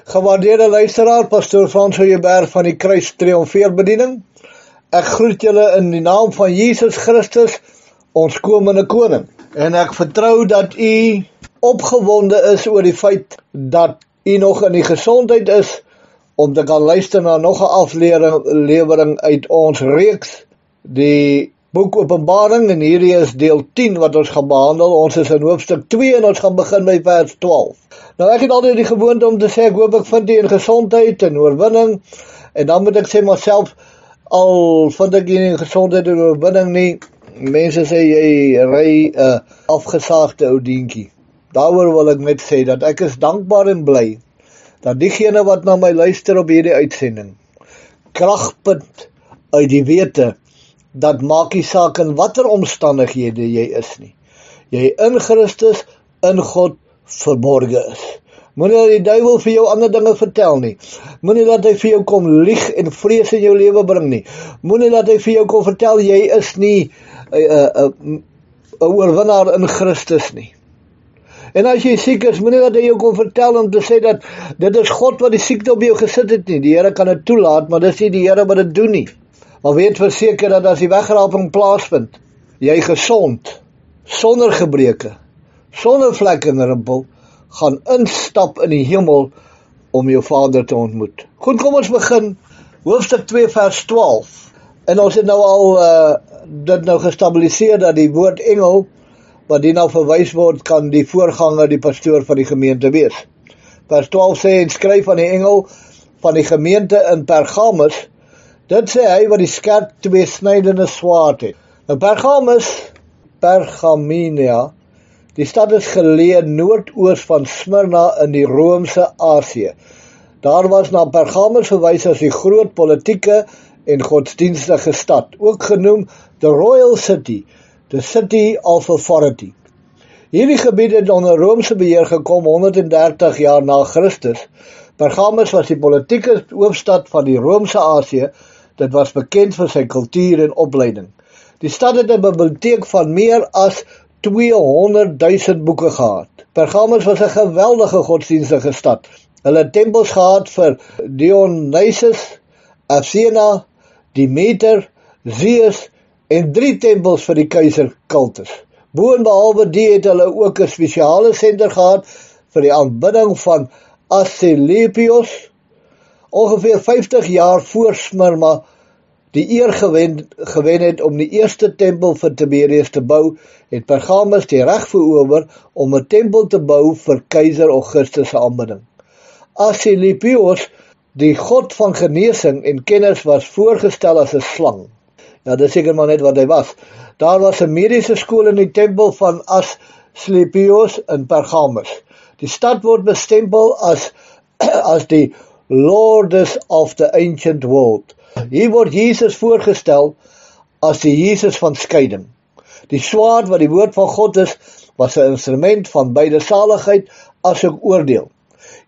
Gewaardeerde luisteraar, pastoor Frans Hooijenberg van die Kruis Triomfeerbediening. Ek groet julle in die naam van Jesus Christus, ons komende koning. En ek vertrou dat u opgewonde is oor die feit dat u nog in die gesondheid is om te kan luister na nog 'n aflewering uit ons reeks, die boek Openbaring, en hierdie is deel 10 wat ons gaan behandel. Ons is in hoofstuk 2 en ons gaan begin by vers 12. Nou ek het altyd die gewoonte om te sê, ek hoop ek vind u in gesondheid en oorwinning, en dan moet ek sê myself, al vind ek nie in gesondheid en oorwinning nie, mense sê jy ry 'n afgesaagde ou dientjie. Daaroor wil ek net sê dat ek is dankbaar en bly dat diegene wat na my luister op hierdie uitsending kragpunt uit die wete dat maak nie saak in watter omstandighede jy is nie. Jy in Christus, in God verborge is. Moenie dat die duiwel vir jou ander dinge vertel nie. Moenie dat hy vir jou kom lieg en vrees in jou lewe bring nie. Moenie dat hy vir jou kom vertel jy is nie 'n oorwinnaar in Christus nie. En as jy siek is, moenie dat hy jou kom vertel om te sê dat dit is God wat die siekte op jou gesit het nie. Die Here kan dit toelaat, maar dis nie die Here wat dit doen nie. Maar weet verseker dat as die wegraping plaasvind, jy gesond, sonder gebreke, sonder vlek en rimpel, gaan instap in die hemel om jou Vader te ontmoet. Goed, kom ons begin. Hoofstuk 2 vers 12. En ons het nou al dit nou gestabiliseer dat die woord engel, wat die nou verwys word, kan die voorganger, die pastoor van die gemeente wees. Vers 12 sê, en skryf aan die engel van die gemeente in Pergamus, dit sê hy wat die skerp tweesnydende swaard het. Nou Pergaminia, die stad is geleë noordoos van Smyrna in die Romeinse Asië. Daar was na Pergamus verwys as die groot politieke en godsdienstige stad, ook genoem the Royal City, the City of Authority. Hierdie gebied het onder Romeinse beheer gekom 130 jaar na Christus. Pergamus was die politieke hoofstad van die Romeinse Asië. Dit was bekend vir sy kultuur en opleiding. Die stad het 'n biblioteek van meer as 200.000 boeke gehad. Pergamus was 'n geweldige godsdienstige stad. Hulle het tempels gehad vir Dionysus, Athena, Demeter, Zeus en 3 tempels vir die keiserkultus. Boonbehalwe die het hulle ook 'n spesiale senter gehad vir die aanbidding van Asclepios. Ongeveer 50 jaar voor Smyrna die eer gewen het om die eerste tempel vir Tiberius te bou, het Pergamus die reg verower om 'n tempel te bou vir keiser Augustus se aanbidding. Asclepios, die god van genesing en kennis, was voorgestel as 'n slang. Ja, dis seker maar net wat hy was. Daar was 'n mediese skool in die tempel van Asclepios in Pergamus. Die stad word bestempel as die Lords of the Ancient World. Hier word Jesus voorgestel as die Jesus van skeiding. Die swaard wat die woord van God is, was 'n instrument van beide saligheid as ook oordeel.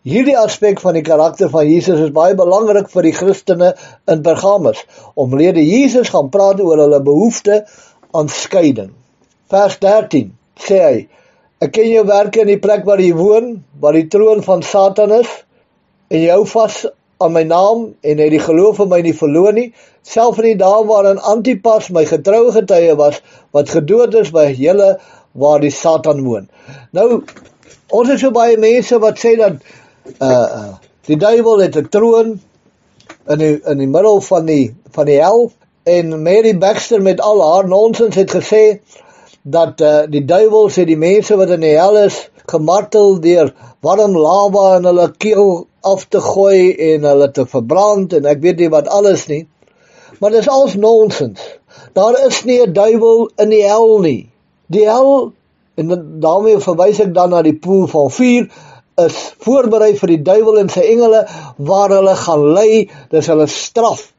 Hierdie aspek van die karakter van Jesus is baie belangrik vir die Christene in Pergamus, omrede Jesus gaan praat oor hulle behoefte aan skeiding. Vers 13 sê hy, ek ken jou werke in die plek waar jy woon, waar die troon van Satan is, en jy hou vas aan my naam, en het die geloof in my nie verloor nie, self in die dae waarin Antipas my getroue getuie was, wat gedood is by julle waar die Satan woon. Nou, ons het so baie mense wat sê dat die duiwel het 'n troon in die middel van die hel, en Mary Baxter met al haar nonsens het gesê dat die duiwel sê die mense wat in die hel is, gemartel deur warm lava in hulle keel af te gooi en hulle te verbrand en ek weet nie wat alles nie. Maar dis alles nonsens. Daar is nie 'n duiwel in die hel nie. Die hel, en daarmee verwys ek dan na die poel van vuur, is voorberei vir die duiwel en sy engele waar hulle gaan lê, dis hulle straf.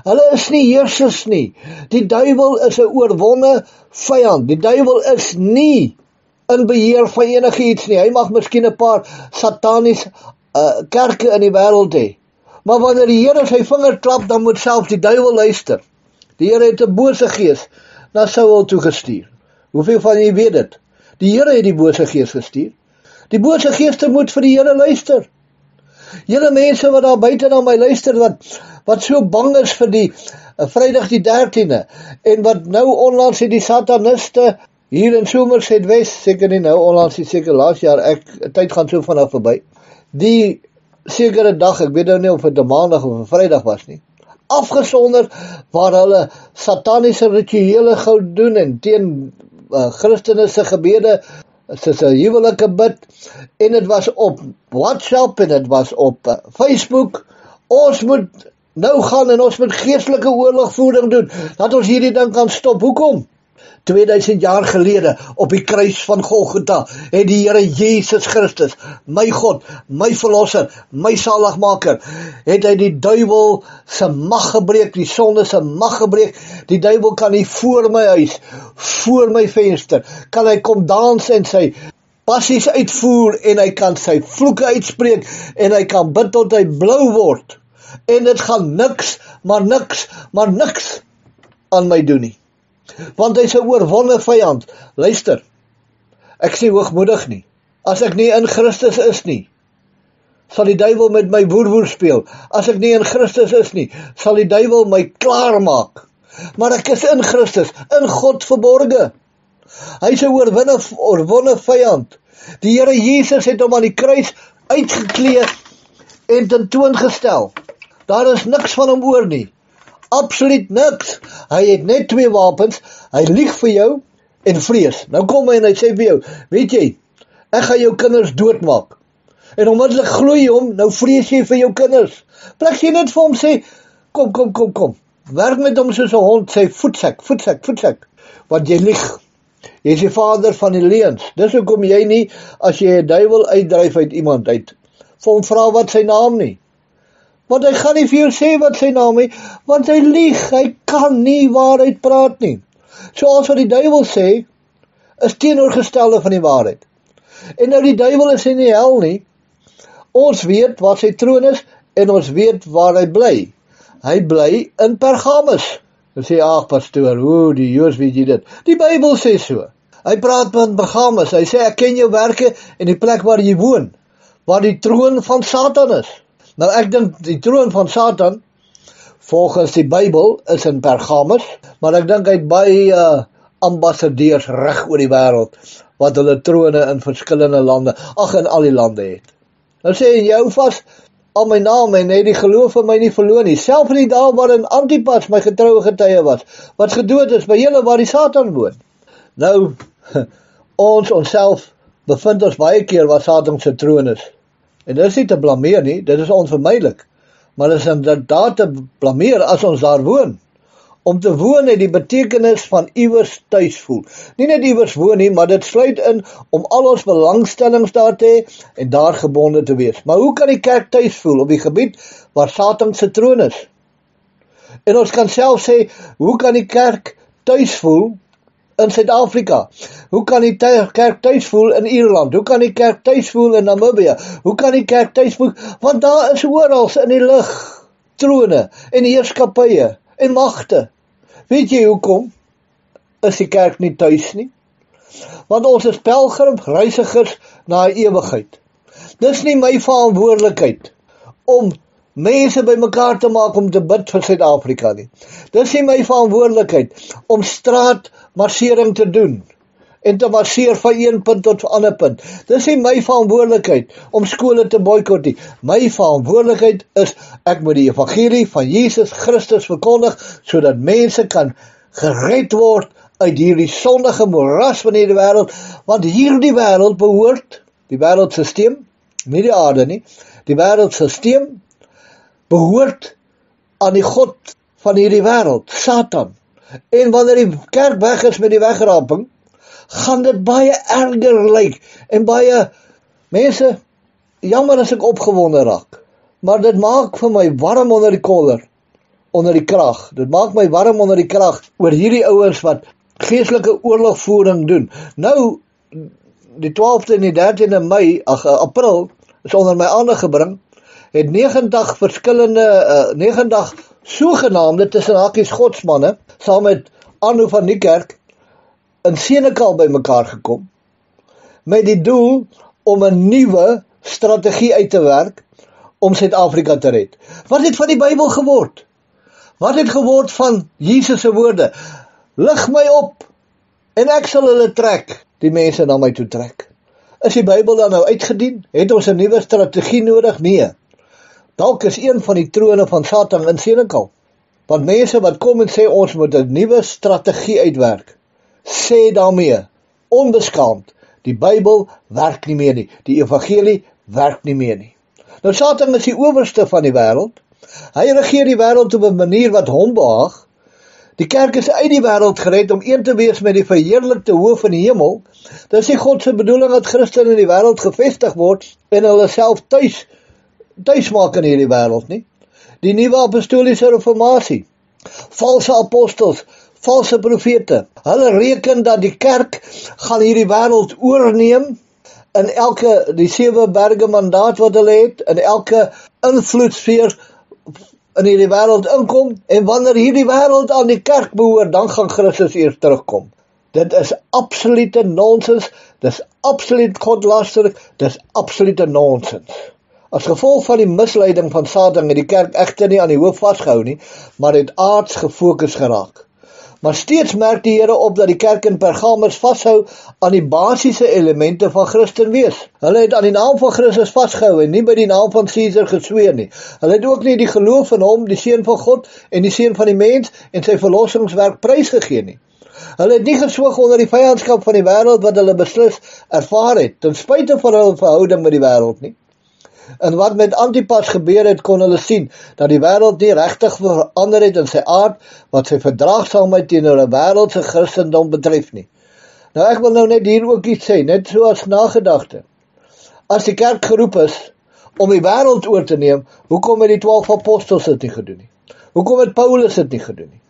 Hulle is nie heersers nie. Die duiwel is 'n oorwonne vyand. Die duiwel is nie in beheer van enige iets nie. Hy mag miskien 'n paar sataniese kerke in die wêreld hê. Maar wanneer die Here sy vinger klap, dan moet selfs die duiwel luister. Die Here het 'n bose gees na Saul toe gestuur. Hoeveel van julle weet dit? Die Here het die bose gees gestuur. Die bose geeste moet vir die Here luister. Julle mense wat daar buite na my luister, wat so bang is vir die Vrydag die 13de, en wat nou onlangs die sataniste hier in Somerset West, seker nie nou onlangs, seker laas jaar, tyd gaan so vanaf verby, die sekere dag, ek weet nou nie of het 'n maandag of 'n Vrydag was nie, afgesonder waar hulle sataniese rituele gou doen en teen Christene se gebede, soos 'n huwelike bid, en dit was op WhatsApp en dit was op Facebook. Ons moet nou gaan en ons moet geestelike oorlogvoering doen, dat ons hierdie ding kan stop. Hoekom? 2000 jaar gelede, op die kruis van Golgotha, het die Here Jesus Christus, my God, my verlosser, my saligmaker, het hy die duiwel se mag gebreek, die sonde se mag gebreek. Die duiwel kan nie voor my huis, voor my venster, kan hy kom dans en sy passies uitvoer, en hy kan sy vloeke uitspreek, en hy kan bid tot hy blou word, en dit gaan niks aan my doen nie. Want hy is 'n oorwonne vyand. Luister, ek is nie hoogmoedig nie. As ek nie in Christus is nie, sal die duiwel met my woer speel. As ek nie in Christus is nie, sal die duiwel my klaar maak. Maar ek is in Christus, in God verborge. Hy is 'n oorwonne vyand. Die Here Jesus het hom aan die kruis uitgeklee en tentoongestel. Daar is niks van hom oor nie. Absoluut niks. Hy het net 2 wapens. Hy lieg vir jou en vrees. Nou kom hy en hy sê vir jou, weet jy, ek gaan jou kinders doodmaak. En onmiddellik glo jy hom, nou vrees jy vir jou kinders. Plek jy net vir hom sê, kom. Werk met hom soos 'n hond, sê voetsek. Want jy lieg. Jy is die vader van die leuns. Dis hoekom jy nie, as jy 'n duiwel uitdryf uit iemand uit, vir hom vra wat sy naam nie. Want hy gaan nie vir jou sê wat sy naam is, want hy lieg, hy kan nie waarheid praat nie. Soos wat die duiwel sê, is teenoorgestelde van die waarheid. En nou die duiwel is in die hel nie. Ons weet waar sy troon is, en ons weet waar hy bly. Hy bly in Pergamus. Dan sê, ag pastoor, die Joos weet jy dit. Die Bybel sê so. Hy praat met Pergamus, hy sê, ek ken jou werke en die plek waar jy woon, waar die troon van Satan is. Nou ek dink die troon van Satan, volgens die Bybel, is in Pergamus, maar ek dink hy het baie ambassadeurs reg oor die wêreld, wat hulle trone in verskillende lande, in al die lande het. Nou sê hy, jy hou vas aan my naam en het die geloof in my nie verloor nie, self in die dae waarin Antipas my getroue getuie was, wat gedood is by julle waar die Satan woon. Nou, onsself bevind ons baie keer waar Satan se troon is. En dit is nie te blameer nie, dit is onvermydelik. Maar dit is inderdaad te blameer as ons daar woon. Om te woon het die betekenis van iewers tuis voel. Nie net iewers woon nie, maar dit sluit in om al ons belangstellings daar te hê en daar gebonde te wees. Maar hoe kan die kerk tuis voel op die gebied waar Satan se troon is? En ons kan self sê, hoe kan die kerk tuis voel in Suid-Afrika? Hoe kan die kerk tuis voel in Ierland? Hoe kan die kerk tuis voel in Namibië? Hoe kan die kerk tuis voel? Want daar is oral in die lug trone en heerskappye en magte. Weet jy hoekom is die kerk nie tuis nie? Want ons is pelgrims, reisigers na 'n ewigheid. Dis nie my verantwoordelikheid om mense bymekaar te maak om te bid vir Suid-Afrika nie. Dis nie my verantwoordelikheid om straatmarsering te doen en te marseer van een punt tot 'n ander punt. Dis nie my verantwoordelikheid om skole te boikot nie. My verantwoordelikheid is, ek moet die evangelie van Jesus Christus verkondig, sodat mense kan gered word uit hierdie sondige moeras van hierdie wêreld, want hierdie wêreld behoort, die wêreldsisteem, nie die aarde nie, die wêreldsisteem behoort aan die God van hierdie wêreld, Satan. En wanneer die kerk weg is met die wegraping, gaan dit baie erger lyk, en baie mense, jammer as ek opgewonde raak, maar dit maak vir my warm onder die koller, onder die krag. Dit maak my warm onder die krag oor hierdie ouens wat geestelike oorlogvoering doen. Nou, die 12de en die 13de April, is onder my aandag gebring, het 90 verskillende, 90 sogenaamde tussen hakies godsmanne, saam met Arno van Niekerk, in Senekal by mekaar gekom, met die doel om 'n nuwe strategie uit te werk, om Suid-Afrika te red? Wat het van die Bybel geword? Wat het geword van Jesus se woorde? Lig my op en ek sal hulle trek, die mense na my toe trek. Is die Bybel dan nou uitgedien? Het ons 'n nuwe strategie nodig? Nee. Dalk is een van die trone van Satan in Senekal. Want mense wat kom en sê ons moet 'n nuwe strategie uitwerk, sê daarmee, onbeskaamd, die Bybel werk nie meer nie, die evangelie werk nie meer nie. Nou Satan is die owerste van die wêreld. Hy regeer die wêreld op 'n manier wat hom behaag. Die kerk is uit die wêreld gered om een te wees met die verheerlikte hoof in die hemel. Dis nie God se bedoeling dat Christene in die wêreld gevestig word en hulle self tuis maak in hierdie wêreld nie. Die nuwe apostoliese reformatie, valse apostels, valse profete, hulle reken dat die kerk gaan hierdie wêreld oorneem in die 7 berge mandaat wat hulle het, in elke invloedsfeer in hierdie wêreld inkom, en wanneer hierdie wêreld aan die kerk behoort, dan gaan Christus eers terugkom. Dit is absolute nonsens, dis absoluut godlasterik, dis absolute nonsens. As gevolg van die misleiding van Satan het die kerk egter nie aan die hoof vasgehou nie, maar het aards gefokus geraak. Maar steeds merk die Here op dat die kerk in Pergamus vashou aan die basiese elemente van Christen wees. Hulle het aan die naam van Christus vasgehou en nie by die naam van Caesar gesweer nie. Hulle het ook nie die geloof in hom, die seun van God en die seun van die mens en sy verlossingswerk prysgegee nie. Hulle het nie geswoeg onder die vyandskap van die wêreld wat hulle beslis ervaar het, ten spyte van hulle verhouding met die wêreld nie. En wat met Antipas gebeur het, kon hulle sien, dat die wêreld nie regtig verander het in sy aard, wat sy verdraagsaamheid teenoor 'n wêreldse Christendom betref nie. Nou ek wil nou net hier ook iets sê, net so as nagedagte. As die kerk geroep is om die wêreld oor te neem, hoekom het die 12 apostels dit nie gedoen nie? Hoekom het Paulus dit nie gedoen nie?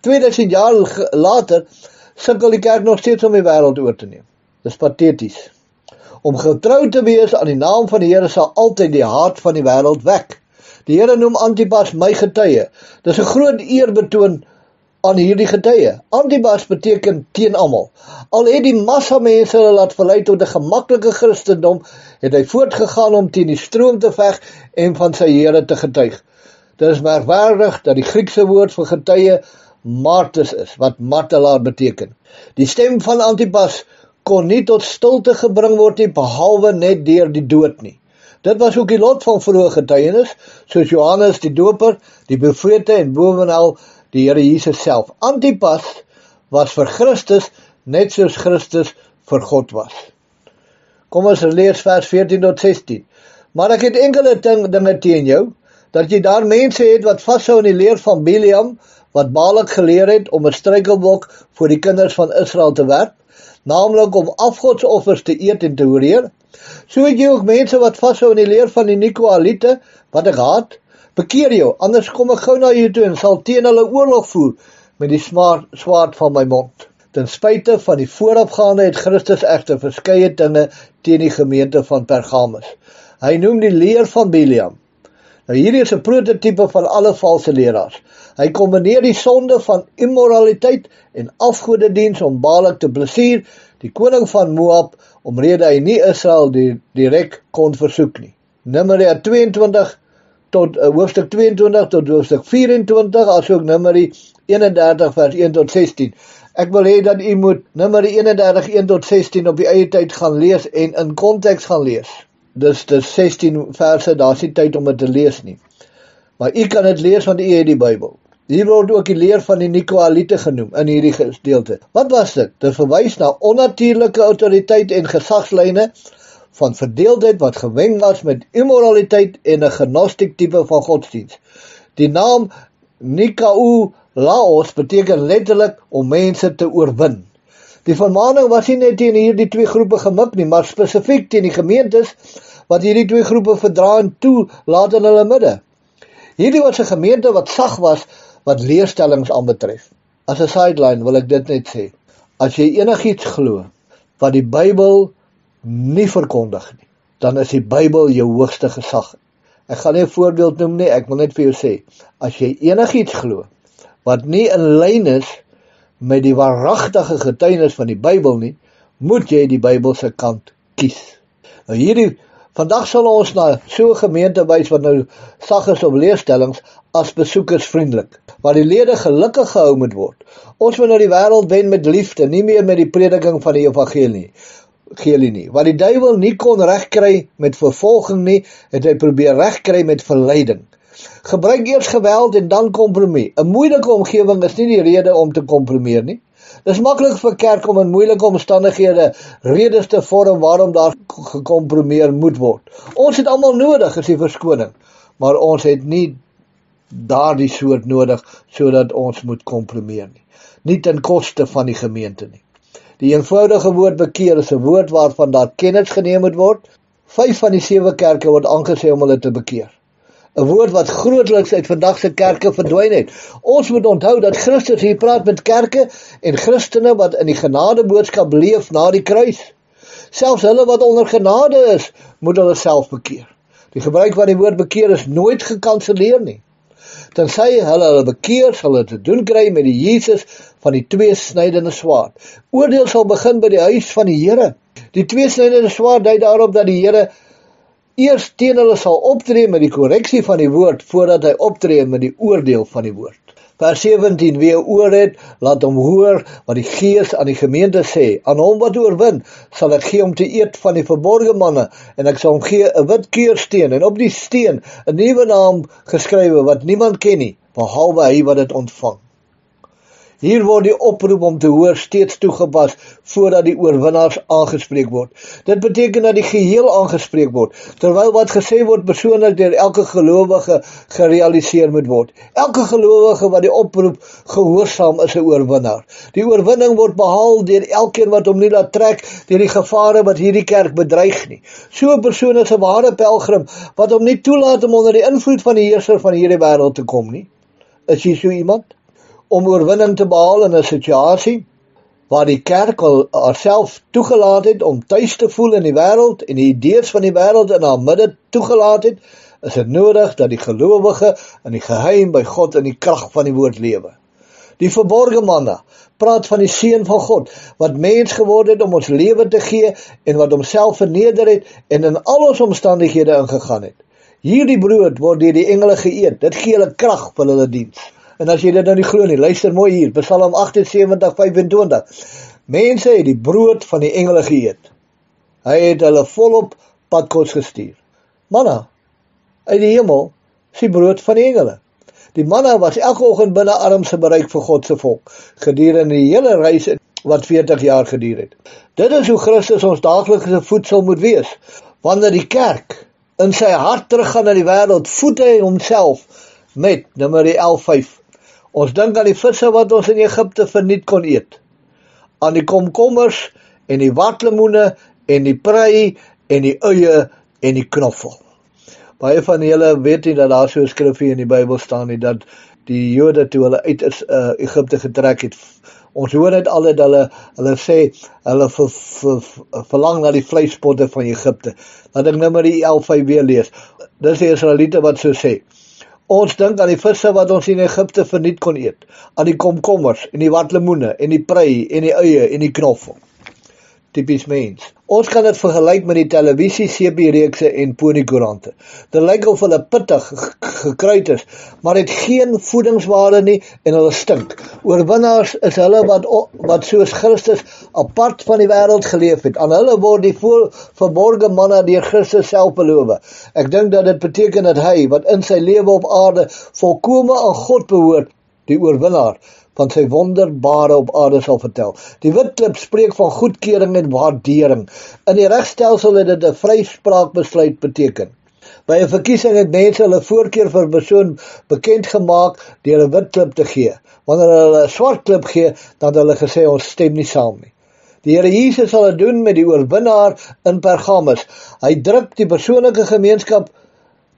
2000 jaar later sukkel die kerk nog steeds om die wêreld oor te neem. Dis pateties. Om getrou te wees aan die naam van die Here sal altyd die hart van die wêreld wek. Die Here noem Antipas my getuie. Dis 'n groot eerbetoon aan hierdie getuie. Antipas beteken teen almal. Al het die massa mense hulle laat verlei tot 'n gemaklike Christendom, het hy voortgegaan om teen die stroom te veg en van sy Here te getuig. Dit is merkwaardig dat die Griekse woord vir getuie martyrs is, wat martelaar beteken. Die stem van Antipas kon nie tot stilte gebring word nie, behalwe net deur die dood nie. Dit was ook die lot van vroeë getuienis, soos Johannes die Doper, die profete en bovenal die Here Jesus self. Antipas was vir Christus net soos Christus vir God was. Kom ons lees vers 14 tot 16. Maar ek het enkele dinge teen jou, dat jy daar mense het wat vashou in die leer van Biliam, wat Balak geleer het om 'n struikelblok voor die kinders van Israel te werp, naamlik om afgodsoffers te eet en te horeer. So het jy ook mense wat vashou in die leer van die Nikolaïte, wat ek haat. Bekeer jou, anders kom ek gou na jou toe en sal teen hulle oorlog voer met die swaard van my mond. Ten spyte van die voorafgaande het Christus egter verskeie dinge teen die gemeente van Pergamus. Hy noem die leer van Biliam. Nou hierdie is 'n prototipe van alle valse leraars. Hy kombineer die sonde van immoraliteit en afgodediens om Balak te plesier, die koning van Moab, omrede hy nie Israel direk kon versoek nie. Numeri 22 tot hoofstuk 22 tot hoofstuk 24, asook Numeri 31 vers 1 tot 16. Ek wil hê dat u moet Numeri 31 1 tot 16 op die eie tyd gaan lees en in konteks gaan lees. Dis 16 verse, daar is nie tyd om dit te lees nie. Maar u kan dit lees want u het die Bybel. Hier word ook die leer van die Nikolaïte genoem in hierdie gedeelte. Wat was dit? Dit verwys na onnatuurlike autoriteit en gesagslyne van verdeeldheid wat gemeng was met immoraliteit en 'n gnostiek tipe van godsdienst. Die naam Nikolaos beteken letterlik om mense te oorwin. Die vermaning was nie net teen hierdie twee groepe gemik nie, maar spesifiek teen die gemeentes wat hierdie twee groepe verdra en toelaat in hulle midde. Hierdie was 'n gemeente wat sag was wat leerstellings aanbetref. As 'n sideline wil ek dit net sê. As jy enigiets glo wat die Bybel nie verkondig nie, dan is die Bybel jou hoogste gesag. Ek gaan nie 'n voorbeeld noem nie, ek wil net vir jou sê, as jy enigiets glo wat nie in lyn is met die waaragtige getuienis van die Bybel nie, moet jy die Bybelse kant kies. Nou hierdie Vandag sal ons na so 'n gemeente wys wat nou sag is op leerstellings as besoekersvriendelik, waar die lede gelukkig gehou moet word. Ons moet nou die wêreld wen met liefde, nie meer met die prediking van die evangelie nie. Wat die duiwel nie kon regkry met vervolging nie, het hy probeer regkry met verleiding. Gebruik eers geweld en dan kompromie. 'n Moeilike omgewing is nie die rede om te kompromieer nie. Dis maklik vir kerk om in moeilike omstandighede redes te vorm waarom daar gekompromieer moet word. Ons het almal nodig, is die verskoning, maar ons het nie daardie soort nodig sodat ons moet kompromieer nie. Nie ten koste van die gemeente nie. Die eenvoudige woord bekeer is 'n woord waarvan daar kennis geneem moet word. 5 van die 7 kerke word aangesê om hulle te bekeer. 'n Woord wat grootliks uit vandag se kerke verdwyn het. Ons moet onthou dat Christus hier praat met kerke en Christene wat in die genadeboodskap leef na die kruis. Selfs hulle wat onder genade is, moet hulle self bekeer. Die gebruik van die woord bekeer is nooit gekanselleer nie. Tensy hulle bekeer, sal hulle te doen kry met die Jesus van die tweesnydende swaard. Oordeel sal begin by die huis van die Here. Die tweesnydende swaard dui daarop dat die Here eers teen hulle sal optree met die korreksie van die woord, voordat hy optree met die oordeel van die woord. Vers 17, wie 'n oor het, laat hom hoor wat die Gees aan die gemeente sê. Aan hom wat oorwin, sal ek gee om te eet van die verborge manne, en ek sal hom gee 'n wit keursteen, en op die steen 'n nuwe naam geskrywe, wat niemand ken nie, behalwe hy wat dit ontvang. Hier word die oproep om te hoor steeds toegepas voordat die oorwinnaars aangespreek word. Dit beteken dat die geheel aangespreek word, terwyl wat gesê word persoonlik deur elke gelowige gerealiseer moet word. Elke gelowige wat die oproep gehoorsaam is 'n oorwinnaar. Die oorwinning word behaal deur elkeen wat hom nie laat trek deur die gevare wat hierdie kerk bedreig nie. So 'n persoon is 'n ware pelgrim wat hom nie toelaat om onder die invloed van die heerser van hierdie wêreld te kom nie. Is jy so iemand? Om oorwinning te behaal in 'n situasie waar die kerk haarself toegelaat het om tuis te voel in die wêreld en die idees van die wêreld in haar midde toegelaat het, is dit nodig dat die gelowige in die geheim by God in die krag van die woord lewe. Die verborge manna praat van die Seun van God, wat mens geword het om ons lewe te gee en wat homself verneder het en in al ons omstandighede ingegaan het. Hierdie brood word deur die engele geëet, dit gee hulle krag vir hulle diens. En as jy dit nou nie glo nie, luister mooi hier, Psalm 78:25. Mense het die brood van die engele geëet. Hy het hulle volop padkos gestuur. Manna uit die hemel is die brood van die engele. Die manna was elke oggend binne armse bereik vir God se volk, gedurende die hele reis wat 40 jaar geduur het. Dit is hoe Christus ons daaglikse voedsel moet wees. Wanneer die kerk in sy hart teruggaan na die wêreld, voed hy homself met Numeri 11:5. Ons dink aan die visse wat ons in Egipte verniet kon eet. Aan die komkommers en die watlemoene en die prei en die uie en die knoffel. Baie van julle weet nie dat daar so 'n skrifgie in die Bybel staan nie, dat die Jode toe hulle uit Egipte getrek het. Ons hoor net al dat hulle sê, hulle verlang na die vleispotte van Egipte. Laat ek Numeri 11:5 weer lees. Dis die Israeliete wat so sê. Ons dink aan die visse wat ons in Egipte verniet kon eet, aan die komkommers en die watlemoene en die prei en die uie en die knoffel. Typies mens. Ons kan dit vergelyk met die televisie, sepiereekse en ponykoerante. Dit lyk of hulle pittig gekruid is, maar het geen voedingswaarde nie en hulle stink. Oorwinnaars is hulle wat soos Christus apart van die wêreld geleef het. Aan hulle word die verborge manna deur Christus self beloof. Ek dink dat dit beteken dat hy, wat in sy lewe op aarde volkome aan God behoort, die oorwinnaar van sy wonderbare op aarde sal vertel. Die wit klip spreek van goedkeuring en waardering. In die regstelsel het dit 'n vryspraakbesluit beteken. By 'n verkiesing het mense hulle voorkeur vir 'n persoon bekend gemaak deur 'n wit klip te gee. Wanneer hulle 'n swart klip gee, dan het hulle gesê ons stem nie saam nie. Die Here Jesus sal dit doen met die oorwinnaar in Pergamus. Hy druk die persoonlike gemeenskap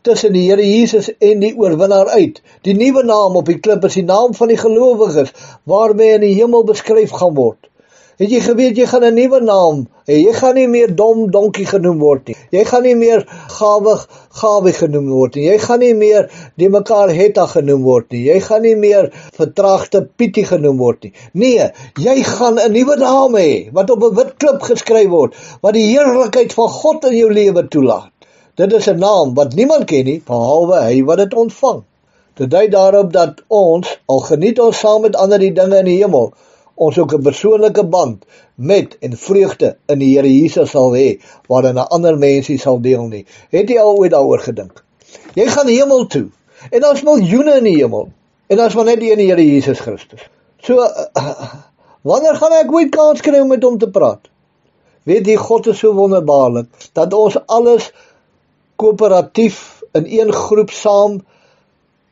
tussen die Here Jesus en die oorwinnaar uit. Die nuwe naam op die klip is die naam van die gelowiges, waarmee in die hemel beskryf gaan word. Het jy geweet, jy gaan 'n nuwe naam hê. Jy gaan nie meer dom donkie genoem word nie. Jy gaan nie meer gawe genoem word nie. Jy gaan nie meer die mekaar hetta genoem word nie. Jy gaan nie meer vertraagde Pietie genoem word nie. Nee, jy gaan 'n nuwe naam hê, wat op 'n wit klip geskryf word, wat die heerlikheid van God in jou lewe toelaat. Dit is 'n naam wat niemand ken nie, behalwe hy wat dit ontvang. Dit dui daarop dat ons, al geniet ons saam met ander die dinge in die hemel, ons ook 'n persoonlike band met en vreugde in die Here Jesus sal hê, waarin 'n ander mens nie sal deel nie. Het jy al ooit daaroor gedink? Jy gaan hemel toe, en daar's miljoene in die hemel, en daar's maar net een Here Jesus Christus. So, wanneer gaan ek ooit kans kry om met hom te praat? Weet jy, God is so wonderbaarlik, dat ons alles koöperatief in een groep saam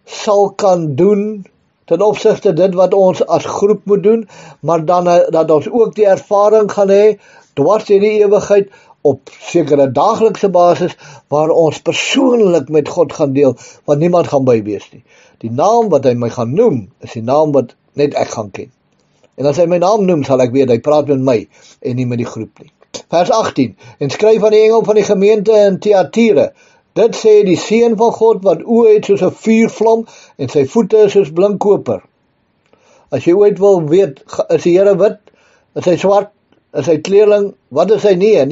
sal kan doen, ten opsigte dit wat ons as groep moet doen, maar dan dat ons ook die ervaring gaan hê, dwars in die ewigheid, op sekere daaglikse basis, waar ons persoonlik met God gaan deel, wat niemand gaan bywees nie. Die naam wat hy my gaan noem, is die naam wat net ek gaan ken. En as hy my naam noem, sal ek weet, hy praat met my, en nie met die groep nie. Vers 18, en skryf aan die engel van die gemeente in Thyatira, dit sê die seun van God, wat oë het soos 'n vuurvlam, en sy voete is soos blinkkoper. As jy ooit wil weet, is die Here wit, is hy swart, is hy kleerling, wat is hy? Nee,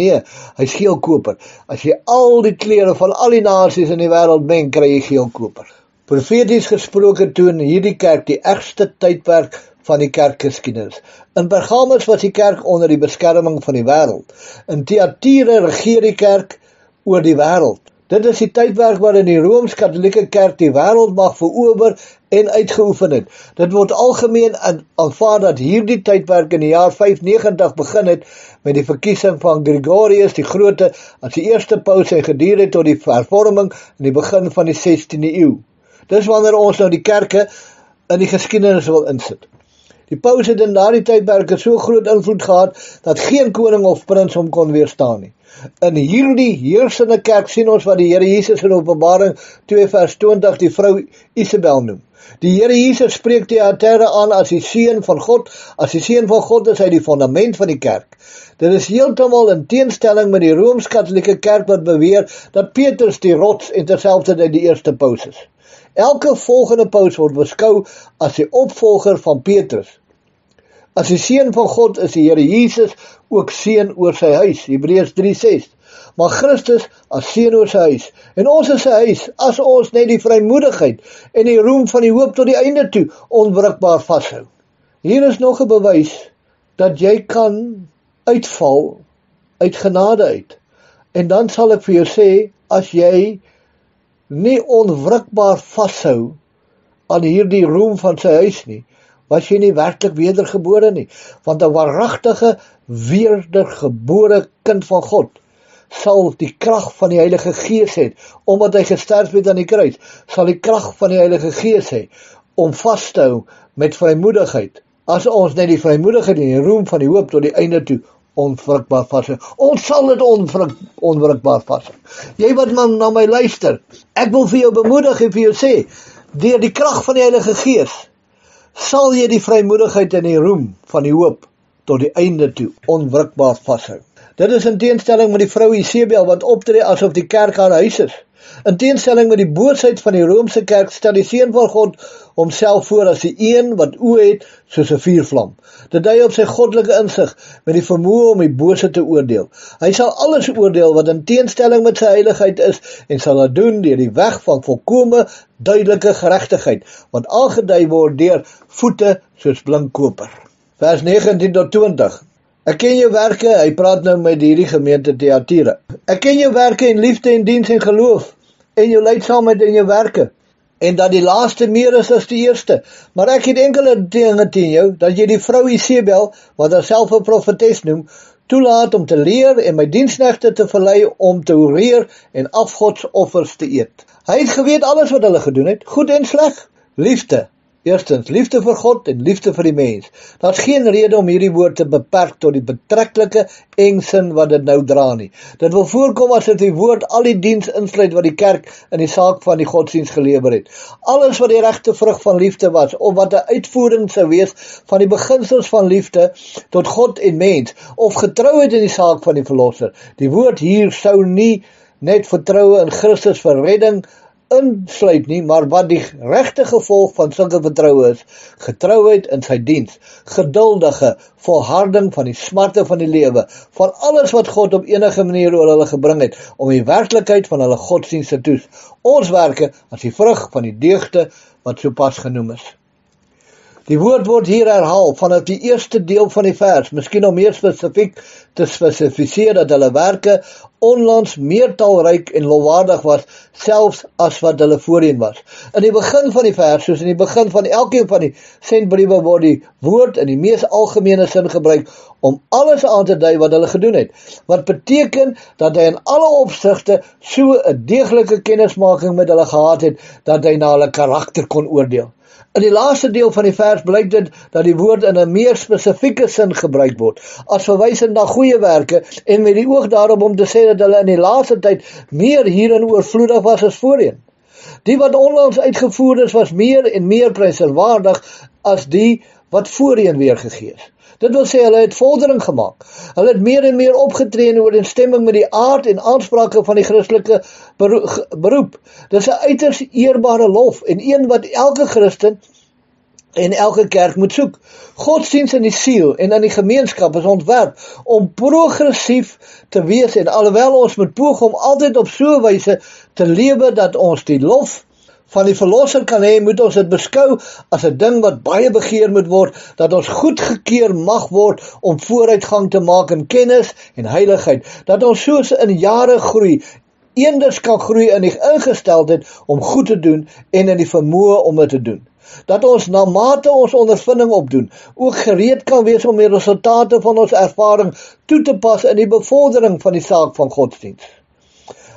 hy is geelkoper. As jy al die klere van al die nasies in die wêreld meng, kry jy geelkoper. Profeties gesproke toon hierdie kerk die ergste tydperk van die kerkgeskiedenis. In Pergamus was die kerk onder die beskerming van die wêreld. In Thyatira regeer die kerk oor die wêreld. Dit is die tydperk waarin die Rooms-Katolieke Kerk die wêreldmag verower en uitgeoefen het. Dit word algemeen aanvaar dat hierdie tydperk in die jaar 590 begin het met die verkiesing van Gregorius die Grote as die eerste paus en geduur het tot die hervorming in die begin van die 16de eeu. Dis wanneer ons nou die kerke in die geskiedenis wil insit. Die paus het in daardie tydperke so groot invloed gehad dat geen koning of prins hom kon weerstaan nie. In hierdie heersende kerk sien ons wat die Here Jesus in Openbaring 2 vers 20 die vrou Isabel noem. Die Here Jesus spreek Thyatira aan as die seun van God. As die seun van God is hy die fondament van die kerk. Dit is heeltemal in teenstelling met die Rooms-Katolieke Kerk wat beweer dat Petrus die rots en terselfdertyd die eerste paus is. Elke volgende paus word beskou as die opvolger van Petrus. As die seun van God is die Here Jesus ook seun oor sy huis, Hebreërs 3:6. Maar Christus as seun oor sy huis. En ons is sy huis, as ons net die vrymoedigheid en die roem van die hoop tot die einde toe onwrikbaar vashou. Hier is nog 'n bewys dat jy kan uitval uit genade uit. En dan sal ek vir jou sê, as jy nie onwrikbaar vashou aan hierdie roem van sy huis nie, was jy nie werklik wedergebore nie, want 'n waaragtige wedergebore kind van God sal die krag van die Heilige Gees hê, omdat hy gesterf het aan die kruis, sal die krag van die Heilige Gees hê, om vas te hou met vrymoedigheid, as ons net die vrymoedigheid en die roem van die hoop tot die einde toe onwrikbaar vashou. Ons sal dit onwrikbaar vashou. Jy wat na my luister, ek wil vir jou bemoedig en vir jou sê, deur die krag van die Heilige Gees, sal jy die vrymoedigheid en die roem van die hoop tot die einde toe onwrikbaar vashou. Dit is in teenstelling met die vrou Isabel wat optree asof die kerk haar huis is. In teenstelling met die boosheid van die Romeinse kerk stel die seun van God homself voor as die een wat oë het soos 'n vuurvlam. Dit dui op sy goddelike insig met die vermoë om die bose te oordeel. Hy sal alles oordeel wat in teenstelling met sy heiligheid is en sal dit doen deur die weg van volkome duidelike geregtigheid wat aangedui word deur voete soos blinkkoper. Vers 19 tot 20. Ek ken jou werke, hy praat nou met hierdie gemeente Thyatira. Ek ken jou werke en liefde en diens en geloof en jou lydsaamheid en jou werke en dat die laaste meer is as die eerste. Maar ek het enkele dinge teen jou, dat jy die vrou Isabel, wat haarself 'n profetes noem, toelaat om te leer en my diensknegte te verlei om te horeer en afgodsoffers te eet. Hy het geweet alles wat hulle gedoen het, goed en sleg. Liefde. Eerstens, liefde vir God en liefde vir die mens. Daar's geen rede om hierdie woord te beperk tot die betrekkelike engsin wat dit nou dra nie. Dit wil voorkom asof die woord al die diens insluit wat die kerk in die saak van die godsdienst gelewer het. Alles wat die regte vrug van liefde was, of wat 'n uitvoering sou wees van die beginsels van liefde tot God en mens, of getrouheid in die saak van die verlosser. Die woord hier sou nie net vertroue in Christus vir redding insluit nie, maar wat die regte gevolg van sulke vertroue is, getrouheid in sy diens, geduldige volharding van die smarte van die lewe, van alles wat God op enige manier oor hulle gebring het, om die werklikheid van hulle godsdienst te toets. Ons werke as die vrug van die deugde wat sopas genoem is. Die woord word hier herhaal vanaf die eerste deel van die vers, miskien om meer spesifiek te spesifiseer dat hulle werke onlangs meer talryk en lofwaardig was, selfs as wat hulle voorheen was. In die begin van die vers, soos in die begin van elkeen van die sendbriewe, word die woord in die mees algemene sin gebruik om alles aan te dui wat hulle gedoen het, wat beteken dat hy in alle opsigte so 'n deeglike kennismaking met hulle gehad het, dat hy na hulle karakter kon oordeel. In die laaste deel van die vers blyk dit dat die woord in 'n meer spesifieke sin gebruik word, as verwysend na goeie werke en met die oog daarop om te sê dat hulle in die laaste tyd meer hierin oorvloedig was as voorheen. Die wat onlangs uitgevoer is, was meer en meer prysenswaardig as die wat voorheen weergegee is. Dit wil sê, hulle het vordering gemaak. Hulle het meer en meer opgetree in ooreenstemming met die aard en aansprake van die Christelike beroep. Dit is 'n uiters eerbare lof en een wat elke Christen en elke kerk moet soek. Godsdienst in die siel en in die gemeenskap is ontwerp om progressief te wees en alhoewel ons moet poog om altyd op so 'n wyse te lewe dat ons die lof van die verlosser kan hê, moet ons dit beskou as 'n ding wat baie begeer moet word, dat ons goedgekeur mag word om vooruitgang te maak in kennis en heiligheid, dat ons soos in jare groei, eenders kan groei in die ingesteldheid om goed te doen en in die vermoë om dit te doen. Dat ons na mate ons ondervinding opdoen, ook gereed kan wees om die resultate van ons ervaring toe te pas in die bevordering van die saak van godsdienst.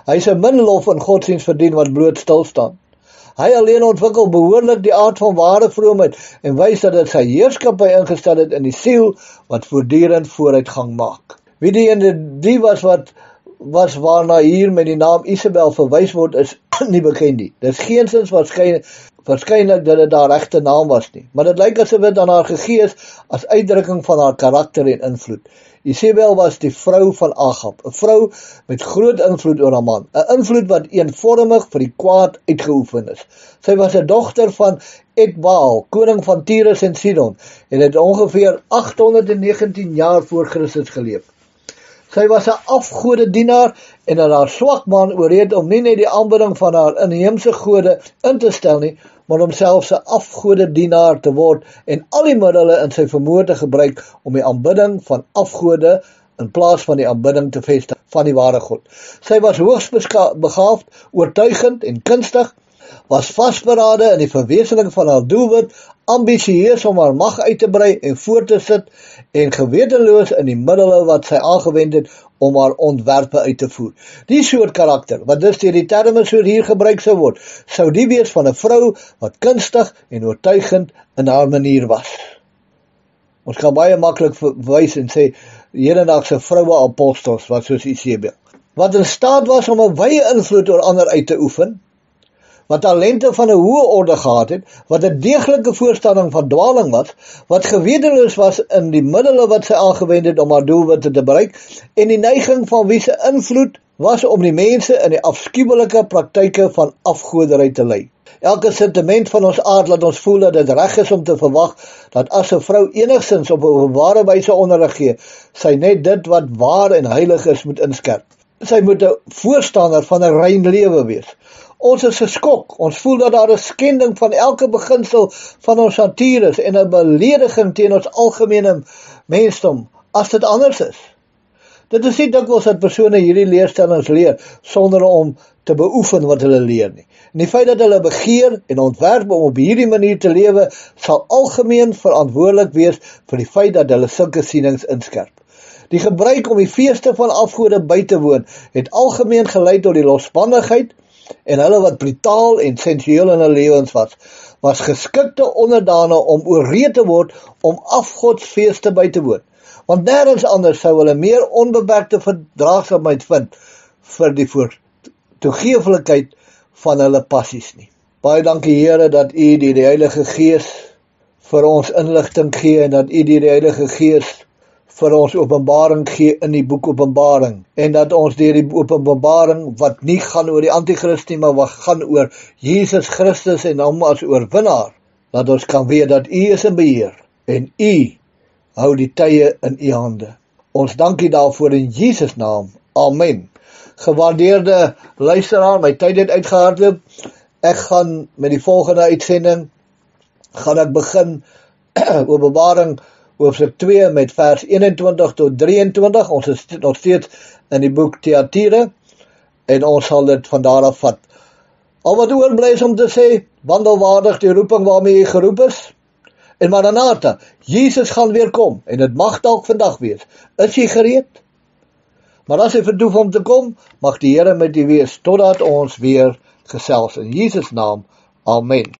Hy sê min lof in godsdienst verdien wat bloot stil staan. Hy alleen ontwikkel behoorlik die aard van ware vroomheid en wys dat dit sy heerskappy ingestel het in die siel wat voortdurend vooruitgang maak. Wie die was waarna hier met die naam Isabel verwys word is nie bekend nie. Dit is geensins waarskynlik dat dit haar regte naam was nie, maar dit lyk asof dit aan haar gegee is as uitdrukking van haar karakter en invloed. Isabel was die vrou van Agab, 'n vrou met groot invloed oor haar man, 'n invloed wat eenvormig vir die kwaad uitgeoefen is. Sy was 'n dogter van Etbaal, koning van Tyrus en Sidon, en het ongeveer 819 jaar voor Christus geleef. Sy was 'n afgodedienaar en in haar swak man oorreed om nie net die aanbidding van haar inheemse gode in te stel nie, maar om selfs 'n afgodedienaar te word en al die middele in sy vermoë te gebruik om die aanbidding van afgode in plaas van die aanbidding te vestig van die ware God. Sy was hoogs begaafd, oortuigend en kunstig, was vasberade in die verwesenlik van haar doelwit, ambisieus om haar mag uit te brei en voort te sit en gewetenloos in die middele wat sy aangewend het om haar ontwerpe uit te voer. Die soort karakter, wat dus deur die terme so hier gebruik sou word, sou die wees van 'n vrou wat kunstig en oortuigend in haar manier was. Ons kan baie maklik verwys en sê, hedendaagse vroue apostels was soos Isabel, wat in staat was om 'n wye invloed oor ander uit te oefen, wat talente van 'n hoë orde gehad het, wat 'n deeglike voorstanding van dwaling was, wat gewetenloos was in die middele wat sy aangewend het om haar doelwitte te bereik, en die neiging van wie se invloed was om die mense in die afskuwelike praktyke van afgoderry te lei. Elke sentiment van ons aard laat ons voel dat dit reg is om te verwag dat as 'n vrou enigstens op 'n openbare wyse onderrig gee, sy net dit wat waar en heilig is moet inskerp. Sy moet 'n voorstander van 'n rein lewe wees. Ons is geskok, ons voel dat daar 'n skending van elke beginsel van ons natuur is en 'n belediging teen ons algemene mensdom as dit anders is. Dit is nie dikwels dat persone hierdie leerstellings leer sonder om te beoefen wat hulle leer nie. En die feit dat hulle begeer en ontwerp om op hierdie manier te lewe, sal algemeen verantwoordelik wees vir die feit dat hulle sulke sienings inskerp. Die gebruik om die feeste van afgode by te woon, het algemeen gelei tot die losbandigheid, en hulle wat brutaal en sensueel in hulle lewens was geskikte onderdane om oorreed te word om afgodsfeeste by te woon. Want nêrens anders sou hulle meer onbeperkte verdraagsaamheid vind vir die toegeeflikheid van hulle passies nie. Baie dankie Here dat U die Heilige Gees vir ons inligting gee en dat U die Heilige Gees vir ons openbaring gee in die boek Openbaring, en dat ons deur die openbaring, wat nie gaan oor die antichrist nie, maar wat gaan oor Jesus Christus en hom as oorwinnaar, dat ons kan weet dat U is in beheer, en U hou die tye in U hande. Ons dank U daarvoor in Jesus naam. Amen. Gewaardeerde luisteraar, my tyd het uitgehardloop. Ek gaan met die volgende uitsending, gaan ek begin Openbaring hoofstuk 2 met vers 21 tot 23. Ons is nog steeds in die boek Thyatira en ons sal dit van daar af vat. Al wat oorbly is om te sê, wandel waardig die roeping waarmee jy geroep is. En Maranatha, Jesus gaan weer kom en dit mag dalk vandag wees. Is jy gereed? Maar as hy verdoef om te kom, mag die Here met u wees totdat ons weer gesels in Jesus naam. Amen.